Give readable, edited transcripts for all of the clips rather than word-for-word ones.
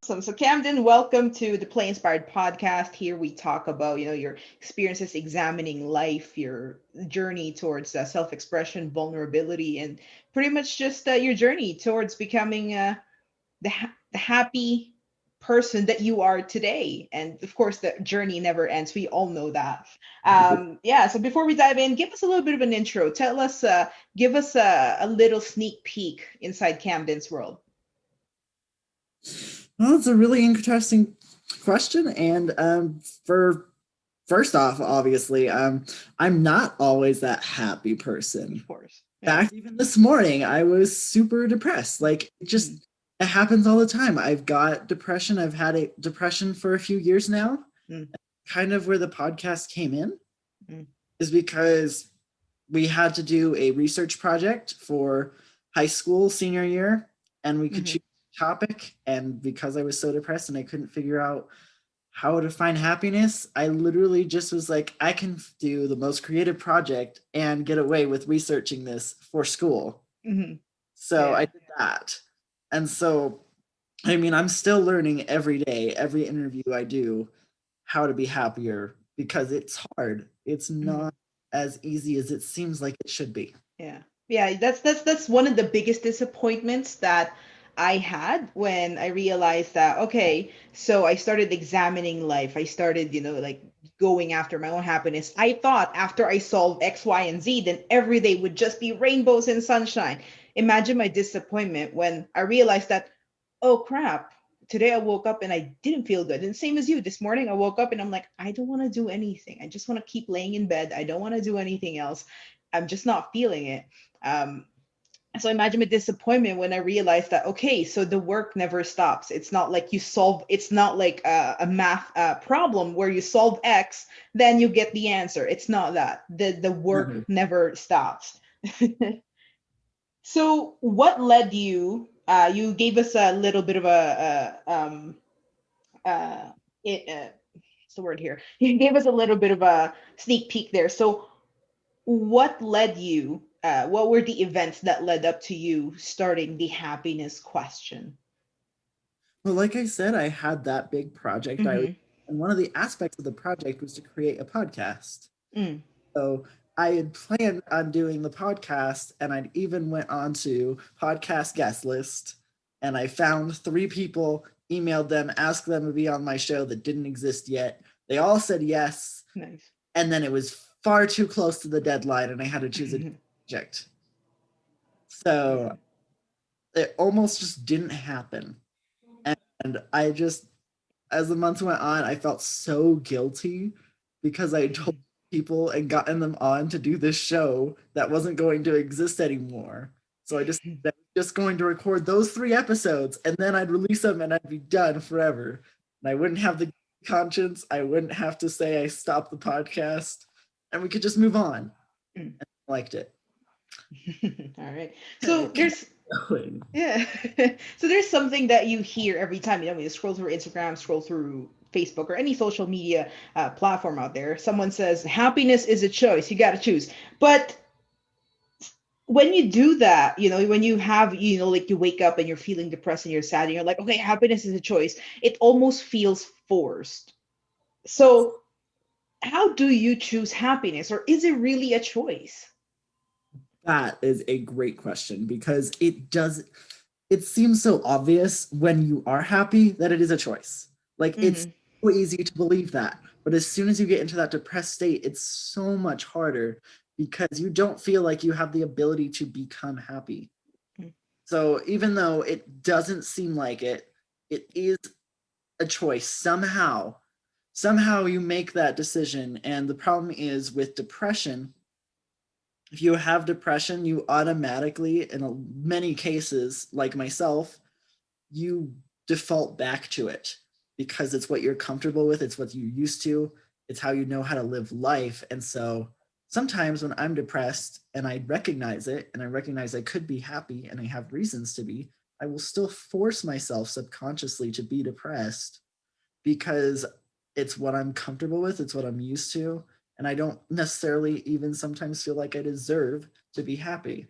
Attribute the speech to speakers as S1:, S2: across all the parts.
S1: Awesome. So Camden, welcome to the Play Inspired podcast. Here we talk about, your experiences examining life, your journey towards self-expression, vulnerability, and pretty much just your journey towards becoming the happy person that you are today. And of course, the journey never ends. We all know that. Yeah. So before we dive in, give us a little bit of an intro. Give us a little sneak peek inside Camden's world.
S2: Well, it's a really interesting question. And for first off, obviously, I'm not always that happy person.
S1: Of course.
S2: In fact, even this morning, I was super depressed. Like, it happens all the time. I've got depression. I've had a depression for a few years now.
S1: Mm.
S2: Kind of where the podcast came in
S1: Mm.
S2: is because we had to do a research project for high school senior year, and we could choose a topic. And because I was so depressed and I couldn't figure out how to find happiness, I literally just was like, I can do the most creative project and get away with researching this for school. So I did that. And so, I mean, I'm still learning every day, every interview I do, how to be happier, because it's hard. It's not as easy as it seems like it should be.
S1: Yeah, that's one of the biggest disappointments that I had when I realized that, okay, so I started examining life. I started, like going after my own happiness. I thought after I solved X, Y, and Z, then every day would just be rainbows and sunshine. Imagine my disappointment when I realized that, oh crap, today I woke up and I didn't feel good. And same as you, this morning I woke up and I'm like, I don't want to do anything. I just want to keep laying in bed. I don't want to do anything else. I'm just not feeling it. Um, so imagine my disappointment when I realized that, okay, so the work never stops. It's not like it's not like a math problem where you solve X, then you get the answer. It's not that. The work never stops. So what led you, you gave us a little bit of uh, what's the word here? You gave us a little bit of a sneak peek there. So what led you, what were the events that led up to you starting the happiness question?
S2: Well, like I said, I had that big project. And one of the aspects of the project was to create a podcast. So I had planned on doing the podcast, and I'd even went on to podcast guest list, and I found 3 people, emailed them, asked them to be on my show that didn't exist yet. They all said yes.
S1: Nice.
S2: And then it was far too close to the deadline, and I had to choose a project. So it almost just didn't happen. And I just, as the months went on, I felt so guilty because I told people and gotten them on to do this show that wasn't going to exist anymore. So I just going to record those 3 episodes, and then I'd release them and I'd be done forever. And I wouldn't have the conscience. I wouldn't have to say I stopped the podcast, and we could just move on. And I liked it.
S1: All right. So there's yeah. So there's something that you hear every time, when you scroll through Instagram, scroll through Facebook or any social media platform out there. Someone says happiness is a choice. You got to choose. But when you do that, when you have, like you wake up and you're feeling depressed and you're sad and you're like, okay, happiness is a choice. It almost feels forced. So how do you choose happiness, or is it really a choice?
S2: That is a great question, because it seems so obvious when you are happy that it is a choice. Like, it's so easy to believe that. But as soon as you get into that depressed state, it's so much harder because you don't feel like you have the ability to become happy. So even though it doesn't seem like it, it is a choice somehow. Somehow you make that decision. And the problem is with depression, if you have depression, you automatically, in many cases, like myself, you default back to it because it's what you're comfortable with. It's what you're used to. It's how you know how to live life. And so sometimes when I'm depressed and I recognize it and I recognize I could be happy and I have reasons to be, I will still force myself subconsciously to be depressed because it's what I'm comfortable with. It's what I'm used to. And I don't necessarily even sometimes feel like I deserve to be happy.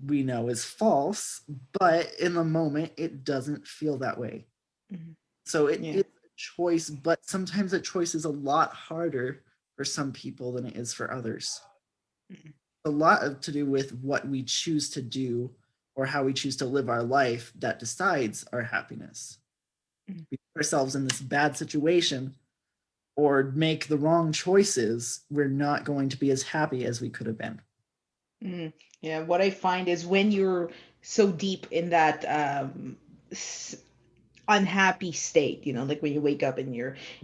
S2: We know is false, but in the moment, it doesn't feel that way.
S1: Mhm.
S2: So it is
S1: Yeah.
S2: a choice, but sometimes that choice is a lot harder for some people than it is for others.
S1: Mhm.
S2: A lot of to do with what we choose to do or how we choose to live our life that decides our happiness.
S1: Mhm.
S2: We put ourselves in this bad situation or make the wrong choices, we're not going to be as happy as we could have been.
S1: Mhm. Yeah, what I find is when you're so deep in that unhappy state, like when you wake up and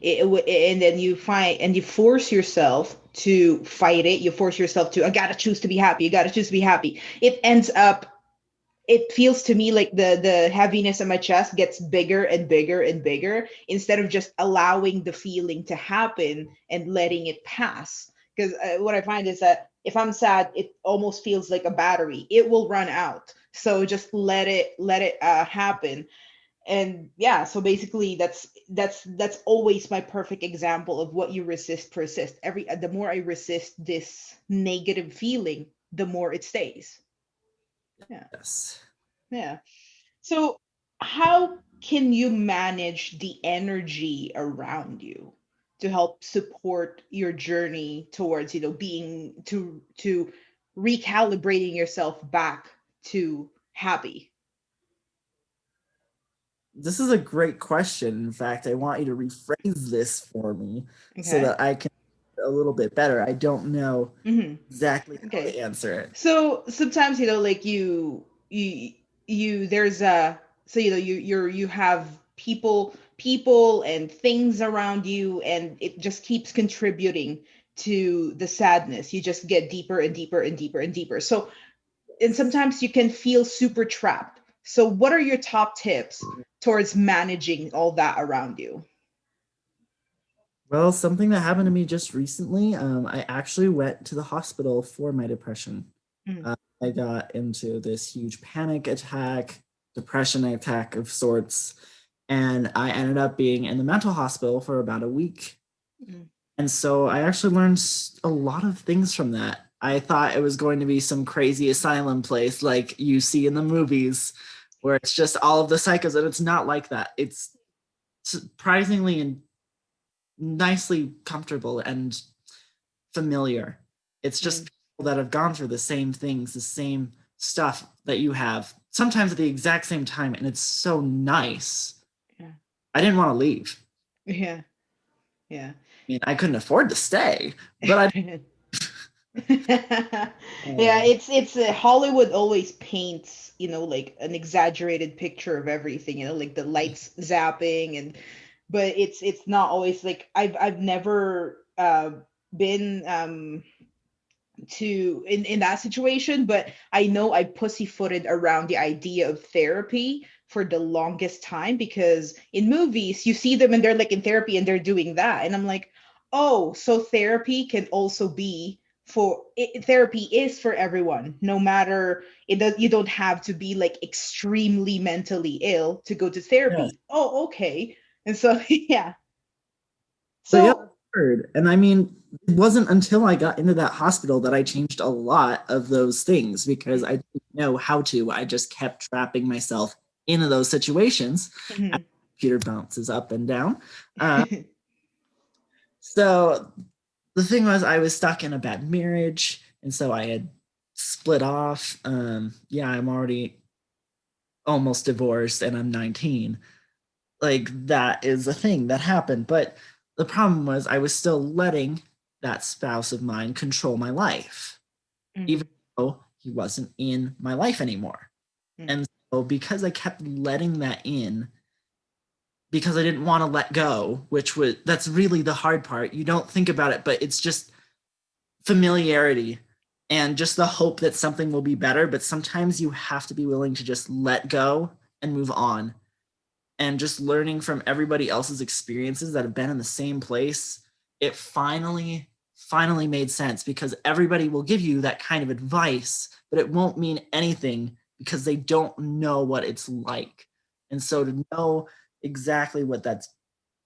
S1: and then you find and you force yourself to fight it, you force yourself to, I gotta choose to be happy, you gotta choose to be happy. It feels to me like the heaviness in my chest gets bigger and bigger and bigger instead of just allowing the feeling to happen and letting it pass. Because what I find is that if I'm sad, it almost feels like a battery. It will run out. So just let it happen. And yeah, so basically that's always my perfect example of what you resist persist. Every the more I resist this negative feeling, the more it stays. Yeah.
S2: Yes.
S1: Yeah. So, how can you manage the energy around you to help support your journey towards, being to recalibrating yourself back to happy?
S2: This is a great question. In fact, I want you to rephrase this for me so
S1: Okay.
S2: that I can a little bit better. I don't know
S1: Hmm.
S2: exactly how to
S1: Okay.
S2: answer it.
S1: So sometimes, like you there's a so you have people and things around you, and it just keeps contributing to the sadness. You just get deeper and deeper and deeper and deeper. So, and sometimes you can feel super trapped. So what are your top tips towards managing all that around you?
S2: Well, something that happened to me just recently, I actually went to the hospital for my depression.
S1: Mm,
S2: I got into this huge panic attack, depression attack of sorts, and I ended up being in the mental hospital for about a week.
S1: mm,
S2: And so I actually learned a lot of things from that. I thought it was going to be some crazy asylum place like you see in the movies where it's just all of the psychos, and it's not like that. It's surprisingly and nicely comfortable and familiar. It's just
S1: mm,
S2: people that have gone through the same things, the same stuff that you have, sometimes at the exact same time. And it's so nice.
S1: yeah.
S2: I didn't want to leave.
S1: Yeah. Yeah.
S2: I mean, I couldn't afford to stay, but I.
S1: Yeah,
S2: Oh,
S1: it's Hollywood always paints, like an exaggerated picture of everything, like the lights zapping, but it's not always like I've never been to in that situation, but I know I pussyfooted around the idea of therapy for the longest time, because in movies you see them and they're like in therapy and they're doing that, and I'm like, oh, so therapy can also be therapy is for everyone, no matter it does, you don't have to be like extremely mentally ill to go to
S2: yes.
S1: therapy. Oh, okay. And so yeah.
S2: So yeah,
S1: So
S2: heard. And I mean, it wasn't until I got into that hospital that I changed a lot of those things because I
S1: mm,
S2: didn't know how to. I just kept trapping myself into those situations. As
S1: mhm.
S2: the computer bounces up and down. Uh, so the thing was, I was stuck in a bad marriage, and so I had split off. Yeah, I'm already almost divorced, and I'm 19. Like that is a thing that happened, but the problem was I was still letting that spouse of mine control my life, even
S1: Mhm,
S2: though he wasn't in my life anymore.
S1: mhm,
S2: And so because I kept letting that in, because I didn't want to let go, which was that's really the hard part. You don't think about it, but it's just familiarity and just the hope that something will be better. But sometimes you have to be willing to just let go and move on. And just learning from everybody else's experiences that have been in the same place, it finally made sense because everybody will give you that kind of advice, but it won't mean anything because they don't know what it's like. And so to know exactly what that's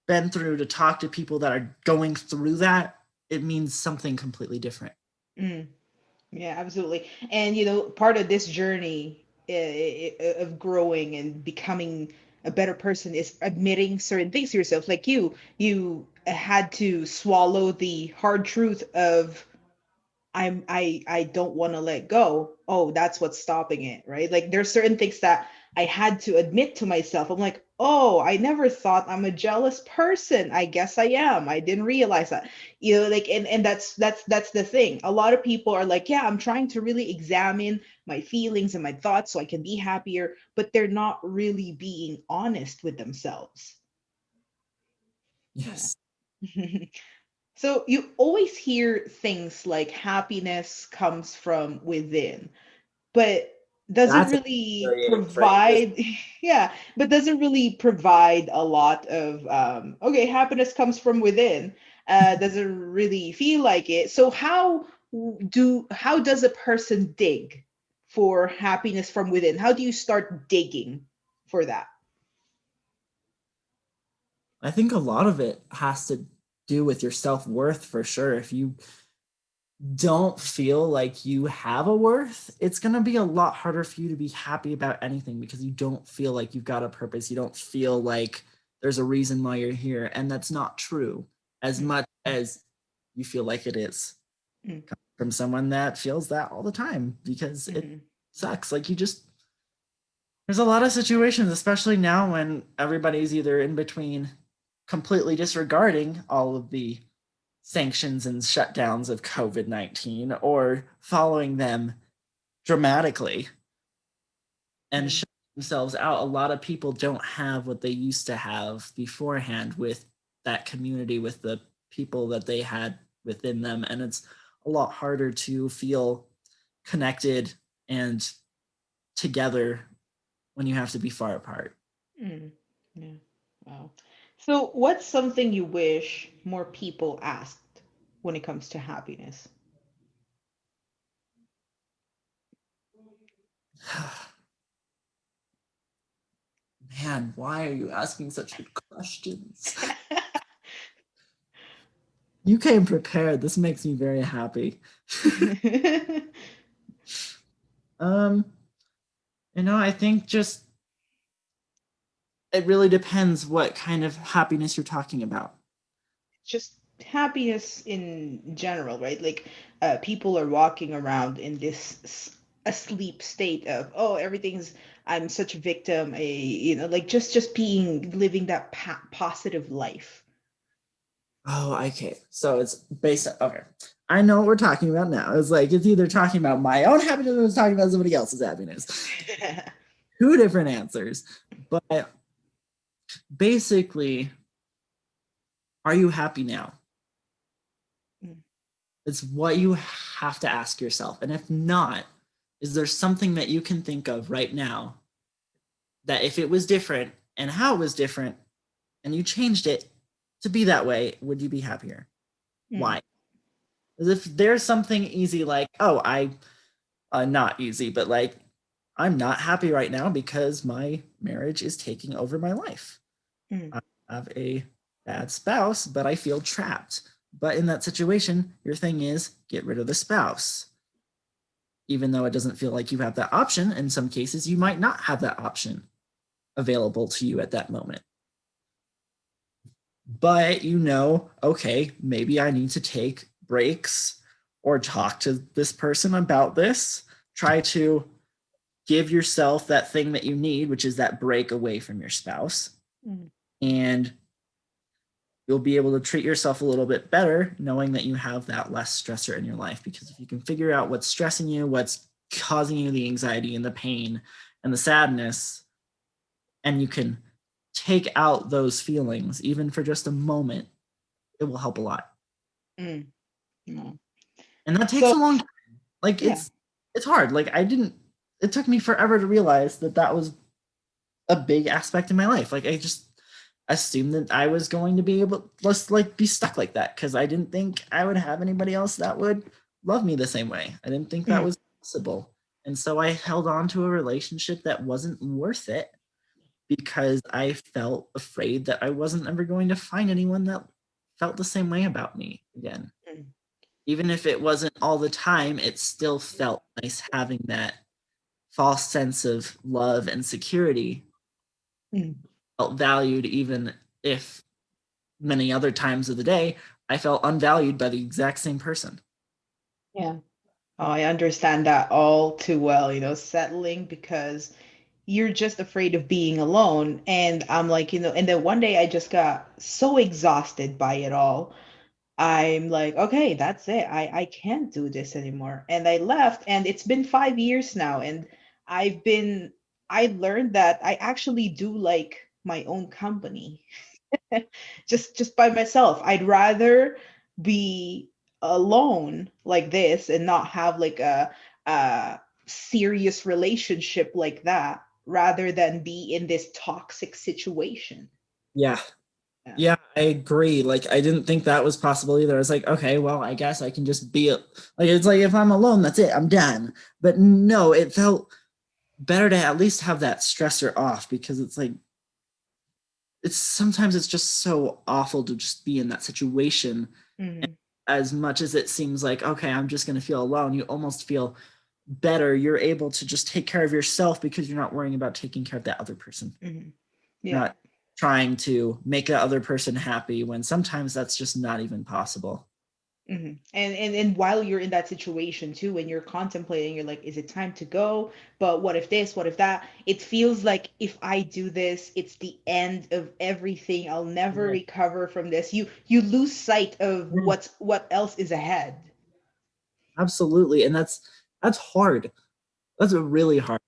S2: been through, to talk to people that are going through that, it means something completely different.
S1: mhm. Yeah, absolutely. And part of this journey of growing and becoming a better person is admitting certain things to yourself. Like you had to swallow the hard truth of I don't want to let go. Oh, that's what's stopping it, right? Like there's certain things that I had to admit to myself. I'm like, oh, I never thought I'm a jealous person. I guess I am. I didn't realize that. You know, like and that's the thing. A lot of people are like, yeah, I'm trying to really examine my feelings and my thoughts so I can be happier, but they're not really being honest with themselves. Yeah.
S2: Yes.
S1: So you always hear things like happiness comes from within, but doesn't
S2: That's a
S1: really
S2: infuriating phrase.
S1: provide, yeah, but doesn't really provide a lot of, okay, happiness comes from within, doesn't really feel like it. So how does a person dig for happiness from within? How do you start digging for that?
S2: I think a lot of it has to do with your self-worth for sure. If you don't feel like you have a worth, it's going to be a lot harder for you to be happy about anything because you don't feel like you've got a purpose. You don't feel like there's a reason why you're here. And that's not true as
S1: Mm,
S2: much as you feel like it is
S1: mm,
S2: from someone that feels that all the time because it
S1: mhm,
S2: sucks. Like you just, there's a lot of situations, especially now when everybody's either in between completely disregarding all of the sanctions and shutdowns of COVID-19 or following them dramatically and
S1: mm,
S2: shutting themselves out. A lot of people don't have what they used to have beforehand with that community, with the people that they had within them. And it's a lot harder to feel connected and together when you have to be far apart.
S1: mm. Yeah. Wow. So, what's something you wish more people asked when it comes to happiness?
S2: Man, why are you asking such good questions? You came prepared. This makes me very happy. um, I think just it really depends what kind of happiness you're talking about.
S1: Just happiness in general, right? Like, people are walking around in this asleep state of, oh, everything's, I'm such a victim, like just being living that positive life.
S2: Oh, okay. So it's based on, okay. I know what we're talking about now. It's like it's either talking about my own happiness or it's talking about somebody else's happiness. Two different answers. But basically, are you happy now?
S1: Mm,
S2: It's what you have to ask yourself. And if not, is there something that you can think of right now that if it was different and how it was different and you changed it to be that way, would you be happier?
S1: mm,
S2: Why? As if there's something easy like, oh, not easy, but like, I'm not happy right now because my marriage is taking over my life.
S1: mm,
S2: I have a bad spouse, but I feel trapped. But in that situation, your thing is get rid of the spouse. Even though it doesn't feel like you have that option, in some cases, you might not have that option available to you at that moment. But okay, maybe I need to take breaks or talk to this person about this. Try to give yourself that thing that you need, which is that break away from your spouse.
S1: mm,
S2: And you'll be able to treat yourself a little bit better knowing that you have that less stressor in your life. Because if you can figure out what's stressing you, what's causing you the anxiety and the pain and the sadness, and you can take out those feelings, even for just a moment, it will help a lot.
S1: mm, no.
S2: And that takes
S1: So,
S2: a long time. Like
S1: yeah.
S2: it's hard. Like I didn't it took me forever to realize that that was a big aspect in my life. Like I just assumed that I was going to be able to just like be stuck like that because I didn't think I would have anybody else that would love me the same way. I didn't think that
S1: Mm,
S2: was possible. And so I held on to a relationship that wasn't worth it because I felt afraid that I wasn't ever going to find anyone that felt the same way about me again.
S1: mm,
S2: Even if it wasn't all the time, it still felt nice having that false sense of love and security
S1: mm.
S2: felt valued, even if many other times of the day I felt unvalued by the exact same person.
S1: Yeah. Oh, I understand that all too well, settling because you're just afraid of being alone. And I'm like, and then one day I just got so exhausted by it all. I'm like, okay, that's it. I can't do this anymore. And I left, and it's been 5 years now. And I've been, I learned that I actually do like my own company. Just by myself. I'd rather be alone like this and not have like a serious relationship like that rather than be in this toxic situation.
S2: Yeah.
S1: Yeah.
S2: Yeah, I agree. Like, I didn't think that was possible either. I was like, okay, well, I guess I can just be like, it's like if I'm alone, that's it, I'm done. But no, it felt better to at least have that stressor off, because it's like, it's sometimes it's just so awful to just be in that situation. And
S1: Hmm.
S2: as much as it seems like, okay, I'm just going to feel alone, you almost feel better. You're able to just take care of yourself because you're not worrying about taking care of that other person.
S1: Hmm.
S2: You're
S1: Yeah.
S2: not trying to make that other person happy when sometimes that's just not even possible.
S1: And while you're in that situation too, when you're contemplating, you're like, is it time to go? But what if this? What if that? It feels like if I do this, it's the end of everything. I'll never
S2: Yeah.
S1: recover from this. You lose sight of
S2: Yeah,
S1: what else is ahead.
S2: absolutely. And that's hard. That's a really hard.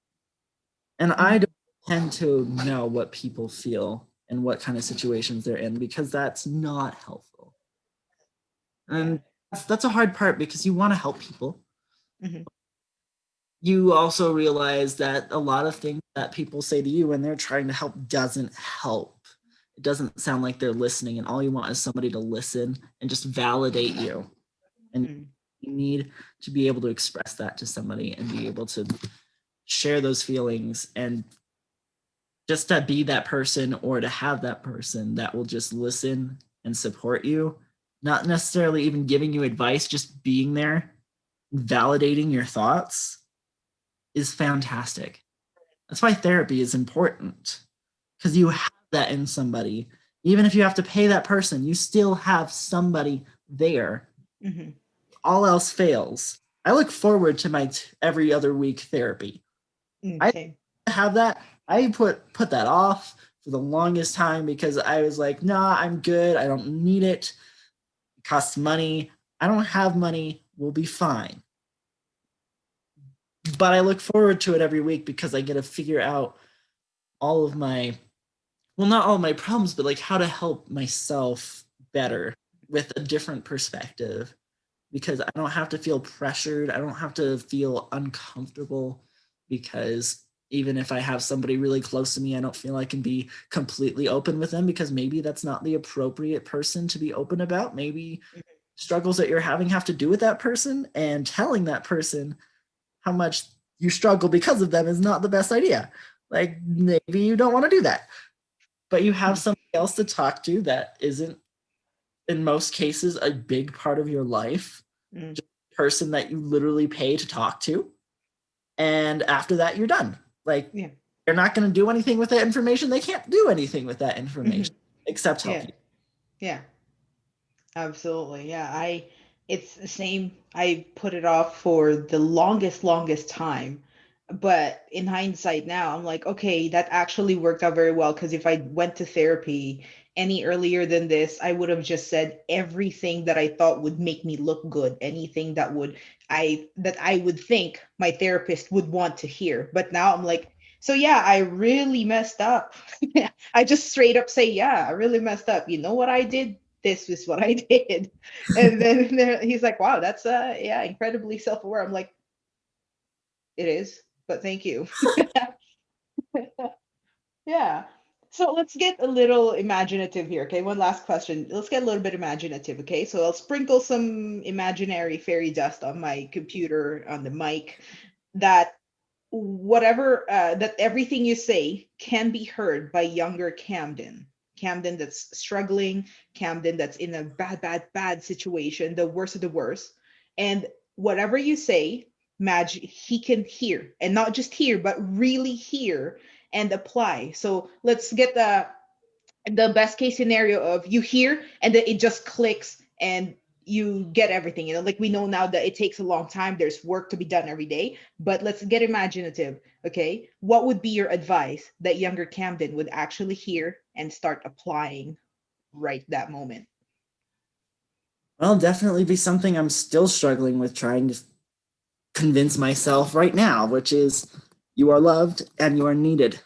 S2: And I don't
S1: Hmm.
S2: tend to know what people feel and what kind of situations they're in, because that's not helpful.
S1: Yeah.
S2: And that's a hard part, because you want to help people.
S1: Hmm.
S2: You also realize that a lot of things that people say to you when they're trying to help doesn't help. It doesn't sound like they're listening, and all you want is somebody to listen and just validate you. And
S1: Hmm.
S2: you need to be able to express that to somebody and be able to share those feelings, and just to be that person, or to have that person that will just listen and support you, not necessarily even giving you advice, just being there, validating your thoughts, is fantastic. That's why therapy is important, because you have that in somebody. Even if you have to pay that person, you still have somebody there.
S1: Hmm.
S2: All else fails. I look forward to my every other week therapy. I
S1: Same.
S2: have that. I put that off for the longest time, because I was like, nah, I'm good. I don't need it. It costs money. I don't have money. We'll be fine. But I look forward to it every week, because I get to figure out all of my, well, not all of my problems, but like how to help myself better with a different perspective, because I don't have to feel pressured. I don't have to feel uncomfortable, because even if I have somebody really close to me, I don't feel I can be completely open with them, because maybe that's not the appropriate person to be open about. Maybe struggles that you're having have to do with that person, and telling that person how much you struggle because of them is not the best idea. Like, maybe you don't want to do that, but you have somebody else to talk to that isn't, in most cases, a big part of your life,
S1: Mm.
S2: just a person that you literally pay to talk to. And after that, you're done. Like,
S1: Yeah.
S2: they're not going to do anything with that information. They can't do anything with that
S1: Hmm.
S2: information except help
S1: Yeah.
S2: you.
S1: Yeah. Absolutely. Yeah. It's the same. I put it off for the longest time. But in hindsight now, I'm like, okay, that actually worked out very well. Because if I went to therapy any earlier than this, I would have just said everything that I thought would make me look good, anything that I would think my therapist would want to hear. But now I'm like, so yeah, I really messed up. I just straight up say, yeah, I really messed up. You know what I did? This is what I did. And then he's like, wow, that's yeah, incredibly self-aware. I'm like, it is, but thank you. Yeah. So let's get a little imaginative here. Okay, one last question. Let's get a little bit imaginative. Okay, so I'll sprinkle some imaginary fairy dust on my computer on the mic that whatever that everything you say can be heard by younger Camden that's struggling, Camden that's in a bad situation, the worst of the worst. And whatever you say, magic, he can hear, and not just hear but really hear and apply. So let's get the the best case scenario of you hear and then it just clicks and you get everything. Like we know now that it takes a long time, there's work to be done every day, but let's get imaginative. Okay, what would be your advice that younger Camden would actually hear and start applying right that moment?
S2: Well, definitely be something I'm still struggling with trying to convince myself right now, which is you are loved and you are needed.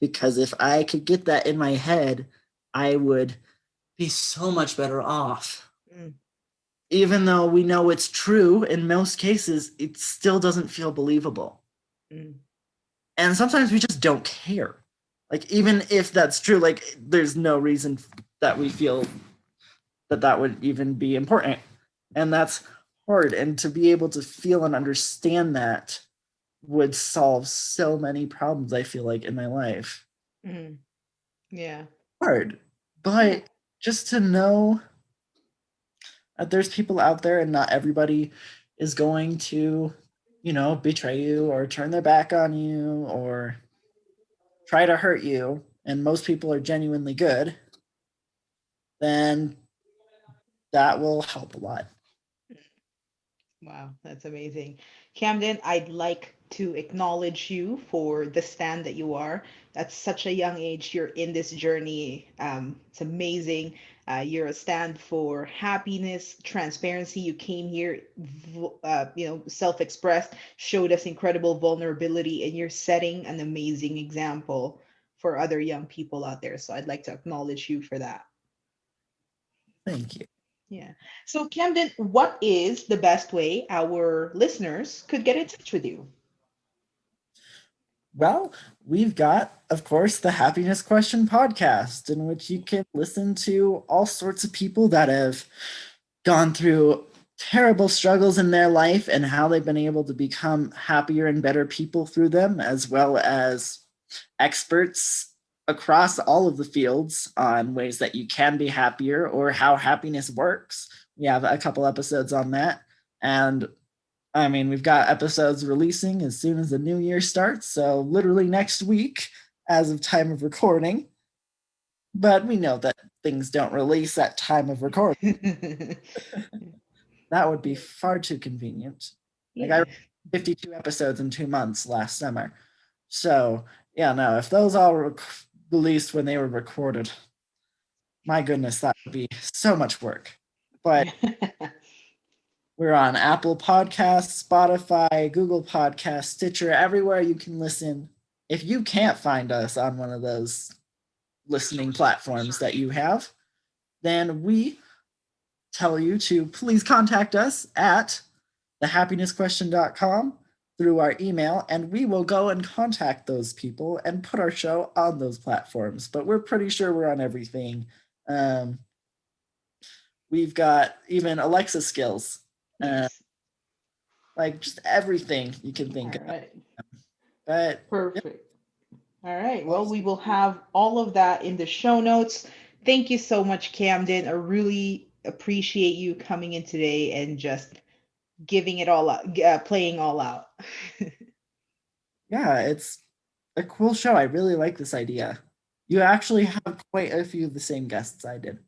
S2: Because if I could get that in my head, I would be so much better off.
S1: Mm,
S2: Even though we know it's true, in most cases, it still doesn't feel believable.
S1: mm,
S2: And sometimes we just don't care. Like, even if that's true, like, there's no reason that we feel that that would even be important. And that's hard. And to be able to feel and understand that would solve so many problems, I feel like, in my life.
S1: mm. Yeah.
S2: Hard.
S1: Yeah.
S2: But just to know that there's people out there and not everybody is going to, betray you or turn their back on you or try to hurt you, and most people are genuinely good, then that will help a lot.
S1: Wow, that's amazing. Camden, I'd like to acknowledge you for the stand that you are. At such a young age, you're in this journey. It's amazing. You're a stand for happiness, transparency. You came here, self-expressed, showed us incredible vulnerability, and you're setting an amazing example for other young people out there. So I'd like to acknowledge you for that.
S2: Thank you.
S1: Yeah. So, Camden, what is the best way our listeners could get in touch with you?
S2: Well, we've got, of course, the Happiness Question podcast, in which you can listen to all sorts of people that have gone through terrible struggles in their life and how they've been able to become happier and better people through them, as well as experts across all of the fields on ways that you can be happier or how happiness works. We have a couple episodes on that. And I mean, we've got episodes releasing as soon as the new year starts. So, literally next week, as of time of recording. But we know that things don't release at time of recording. That would be far too convenient. Like, I
S1: Yeah.
S2: 52 episodes in 2 months last summer. So, yeah, no, if those all released when they were recorded, my goodness, that would be so much work. But we're on Apple Podcasts, Spotify, Google Podcasts, Stitcher, everywhere you can listen. If you can't find us on one of those listening platforms that you have, then we tell you to please contact us at thehappinessquestion.com through our email, and we will go and contact those people and put our show on those platforms. But we're pretty sure we're on everything. Um, we've got even Alexa skills, uh,
S1: Yes.
S2: like just everything you can
S1: All
S2: think of.
S1: right.
S2: But yeah,
S1: Perfect. All right. Well, we will have all of that in the show notes. Thank you so much, Camden. I really appreciate you coming in today and just giving it all out, playing all out.
S2: yeah, it's a cool show. I really like this idea. You actually have quite a few of the same guests I did.